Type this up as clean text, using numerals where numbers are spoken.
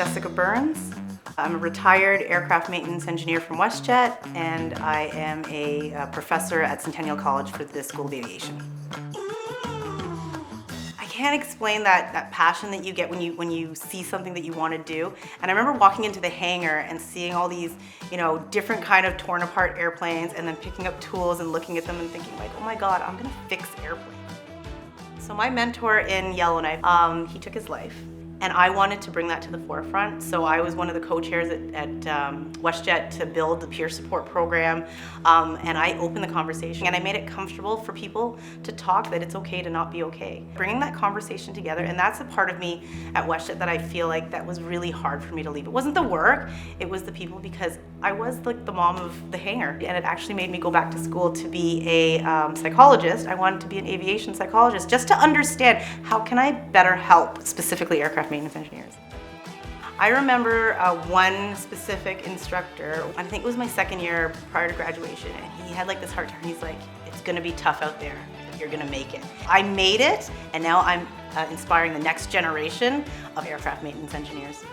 Jessica Burns. I'm a retired aircraft maintenance engineer from WestJet, and I am a professor at Centennial College for the School of Aviation. I can't explain that passion that you get when you see something that you want to do. And I remember walking into the hangar and seeing all these, different kind of torn apart airplanes, and then picking up tools and looking at them and thinking like, oh my God, I'm gonna fix airplanes. So my mentor in Yellowknife, he took his life. And I wanted to bring that to the forefront. So I was one of the co-chairs at WestJet to build the peer support program. And I opened the conversation and I made it comfortable for people to talk that it's okay to not be okay. Bringing that conversation together, and that's a part of me at WestJet that I feel like that was really hard for me to leave. It wasn't the work, it was the people, because I was like the mom of the hangar. And it actually made me go back to school to be a psychologist. I wanted to be an aviation psychologist just to understand how can I better help specifically aircraft maintenance engineers. I remember one specific instructor, I think it was my second year prior to graduation, and he had like this heart to heart. He's like, it's gonna be tough out there, but you're gonna make it. I made it, and now I'm inspiring the next generation of aircraft maintenance engineers.